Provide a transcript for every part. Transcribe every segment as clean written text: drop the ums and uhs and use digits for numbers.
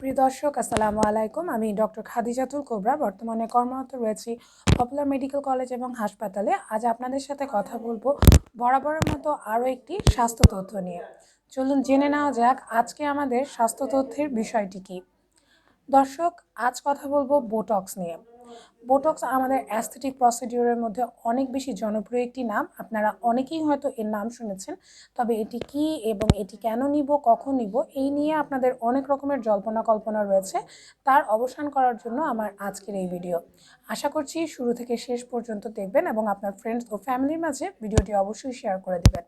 প্রিয় দর্শক, আসসালামু আলাইকুম। আমি ডক্টর খাদিজাতুল কোবরা বর্তমানে কর্মরত রয়েছি পপুলার মেডিকেল কলেজ এবং হাসপাতালে। আজ আপনাদের সাথে কথা বলবো বরাবরের মতো আরও একটি স্বাস্থ্য তথ্য নিয়ে। চলুন জেনে নেওয়া যাক আজকে আমাদের স্বাস্থ্য তথ্যের বিষয়টি কী। দর্শক, আজ কথা বলবো বোটক্স নিয়ে। বোটক্স আমাদের অ্যাস্থেটিক প্রসিডিউরের মধ্যে অনেক বেশি জনপ্রিয় একটি নাম। আপনারা অনেকেই হয়তো এর নাম শুনেছেন, তবে এটি কি এবং এটি কেন নিব, কখন নিব, এই নিয়ে আপনাদের অনেক রকমের জল্পনা কল্পনা রয়েছে। তার অবসান করার জন্য আমার আজকের এই ভিডিও। আশা করছি শুরু থেকে শেষ পর্যন্ত দেখবেন এবং আপনার ফ্রেন্ডস ও ফ্যামিলির মাঝে ভিডিওটি অবশ্যই শেয়ার করে দিবেন।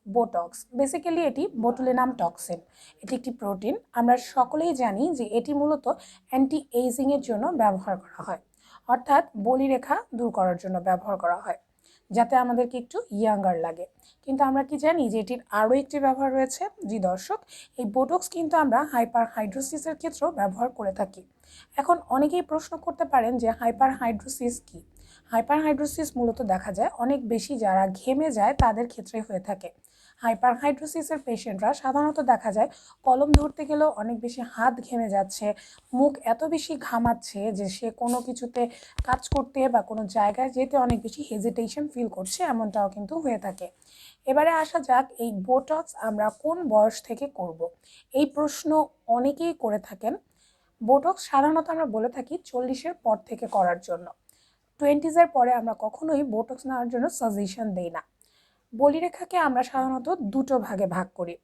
বোটক্স বেসিক্যালি এটি বোটুলিনাম টক্সিন। এটি একটি প্রোটিন। আমরা সকলেই জানি যে এটি মূলত অ্যান্টি এইজিংয়ের জন্য ব্যবহার করা হয়, অর্থাৎ বলিরেখা দূর করার জন্য ব্যবহার করা হয়, যাতে আমাদেরকে একটু ইয়াঙ্গার লাগে। কিন্তু আমরা কি জানি যে এটির আরও একটি ব্যবহার রয়েছে? জি দর্শক, এই বোটক্স কিন্তু আমরা হাইপার হাইড্রোসিসের ক্ষেত্রেও ব্যবহার করে থাকি। এখন অনেকেই প্রশ্ন করতে পারেন যে হাইপার হাইড্রোসিস কী? হাইপার হাইড্রোসিস মূলত দেখা যায় অনেক বেশি যারা ঘেমে যায় তাদের ক্ষেত্রে হয়ে থাকে। হাইপার হাইড্রোসিসের পেশেন্টরা সাধারণত দেখা যায় কলম ধরতে গেলেও অনেক বেশি হাত ঘেমে যাচ্ছে, মুখ এত বেশি ঘামাচ্ছে যে সে কোনো কিছুতে কাজ করতে বা কোনো জায়গায় যেতে অনেক বেশি হেজিটেশন ফিল করছে, এমনটাও কিন্তু হয়ে থাকে। এবারে আসা যাক এই বোটক্স আমরা কোন বয়স থেকে করব। এই প্রশ্ন অনেকেই করে থাকেন। বোটক্স সাধারণত আমরা বলে থাকি 40-এর পর থেকে করার জন্য। 20s-এর পরে আমরা কখনোই বোটক্স নেওয়ার জন্য সাজেশন দেই না। বলিরেখাকে আমরা সাধারণত দুটো ভাগে ভাগ করি।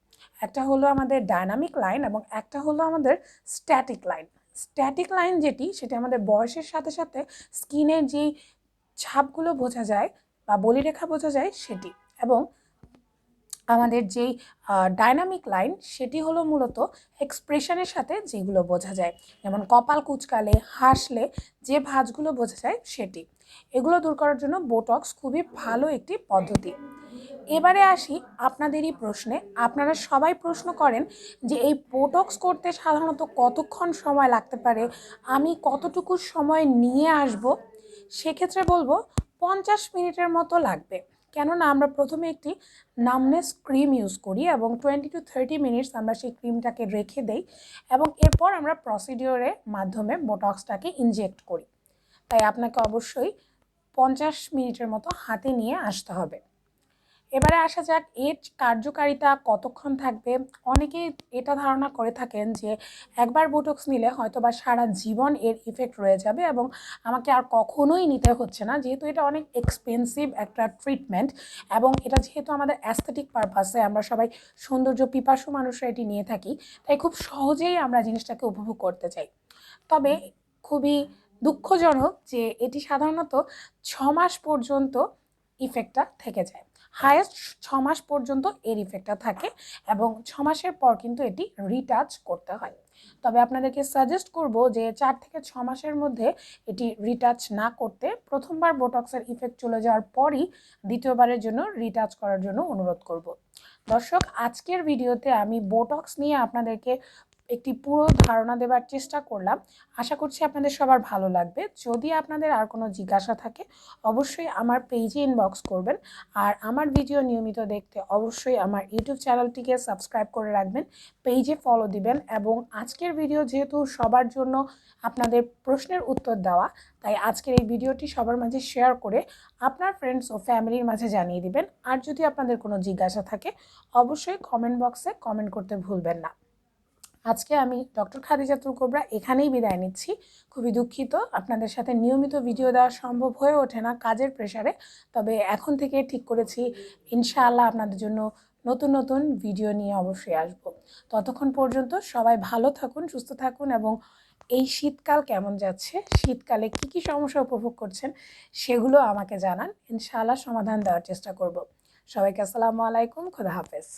একটা হলো আমাদের ডায়নামিক লাইন এবং একটা হলো আমাদের স্ট্যাটিক লাইন। স্ট্যাটিক লাইন যেটি, সেটি আমাদের বয়সের সাথে সাথে স্কিনের যেই ছাপগুলো বোঝা যায় বা বলিরেখা বোঝা যায় সেটি। এবং আমাদের যেই ডায়নামিক লাইন সেটি হলো মূলত এক্সপ্রেশনের সাথে যেগুলো বোঝা যায়, যেমন কপাল কুঁচকালে, হাসলে যে ভাঁজগুলো বোঝা যায় সেটি। এগুলো দূর করার জন্য বোটক্স খুবই ভালো একটি পদ্ধতি। এবারে আসি আপনাদেরই প্রশ্নে। আপনারা সবাই প্রশ্ন করেন যে এই বোটক্স করতে সাধারণত কতক্ষণ সময় লাগতে পারে, আমি কতটুকু সময় নিয়ে আসব। সেক্ষেত্রে বলবো 50 মিনিটের মতো লাগবে। কেননা আমরা প্রথমে একটি নামনেস ক্রিম ইউজ করি এবং 20 to 30 মিনিটস আমরা সেই ক্রিমটাকে রেখে দেই এবং এরপর আমরা প্রসিডিওরের মাধ্যমে বোটক্সটাকে ইনজেক্ট করি। তাই আপনাকে অবশ্যই 50 মিনিটের মতো হাতে নিয়ে আসতে হবে। এবারে আসা যাক এর কার্যকারিতা কতক্ষণ থাকবে। অনেকেই এটা ধারণা করে থাকেন যে একবার বোটক্স নিলে হয়তো বা সারা জীবন এর ইফেক্ট রয়ে যাবে এবং আমাকে আর কখনোই নিতে হচ্ছে না, যেহেতু এটা অনেক এক্সপেন্সিভ একটা ট্রিটমেন্ট এবং এটা যেহেতু আমাদের অ্যাস্থেটিক পারপাসে আমরা সবাই সৌন্দর্য পিপাসু মানুষরা এটি নিয়ে থাকি, তাই খুব সহজেই আমরা জিনিসটাকে উপভোগ করতে চাই। তবে খুবই দুঃখজনক যে এটি সাধারণত 6 মাস পর্যন্ত ইফেক্টটা থেকে যায়। হায়েস্ট 6 মাস পর্যন্ত এর ইফেক্টটা থাকে এবং 6 মাসের পর কিন্তু এটি রিটাচ করতে হয়। তবে আপনাদেরকে সাজেস্ট করব যে 4 থেকে 6 মাসের মধ্যে এটি রিটাচ না করতে, প্রথমবার বোটক্সের ইফেক্ট চলে যাওয়ার পরই দ্বিতীয়বারের জন্য রিটাচ করার জন্য অনুরোধ করব। দর্শক, আজকের ভিডিওতে আমি বোটক্স নিয়ে আপনাদেরকে একটি পুরো ধারণা দেওয়ার চেষ্টা করলাম। আশা করছি আপনাদের সবার ভালো লাগবে। যদি আপনাদের আর কোনো জিজ্ঞাসা থাকে অবশ্যই আমার পেজে ইনবক্স করবেন। আর আমার ভিডিও নিয়মিত দেখতে অবশ্যই আমার ইউটিউব চ্যানেলটিকে সাবস্ক্রাইব করে রাখবেন, পেজে ফলো দিবেন এবং আজকের ভিডিও যেহেতু সবার জন্য আপনাদের প্রশ্নের উত্তর দেওয়া, তাই আজকের এই ভিডিওটি সবার মাঝে শেয়ার করে আপনার ফ্রেন্ডস ও ফ্যামিলির মাঝে জানিয়ে দিবেন। আর যদি আপনাদের কোনো জিজ্ঞাসা থাকে অবশ্যই কমেন্ট বক্সে কমেন্ট করতে ভুলবেন না। আজকে আমি ডক্টর খাদিজাতুল কোবরা এখানেই বিদায় নিচ্ছি। খুবই দুঃখিত আপনাদের সাথে নিয়মিত ভিডিও দেওয়া সম্ভব হয়ে ওঠে না কাজের প্রেশারে। তবে এখন থেকে ঠিক করেছি ইনশাআল্লাহ আপনাদের জন্য নতুন নতুন ভিডিও নিয়ে অবশ্যই আসব। ততক্ষণ পর্যন্ত সবাই ভালো থাকুন, সুস্থ থাকুন এবং এই শীতকাল কেমন যাচ্ছে, শীতকালে কি কি সমস্যা উপভোগ করছেন সেগুলো আমাকে জানান। ইনশাআল্লাহ সমাধান দেওয়ার চেষ্টা করব। সবাইকে আসসালামু আলাইকুম, খোদা হাফেজ।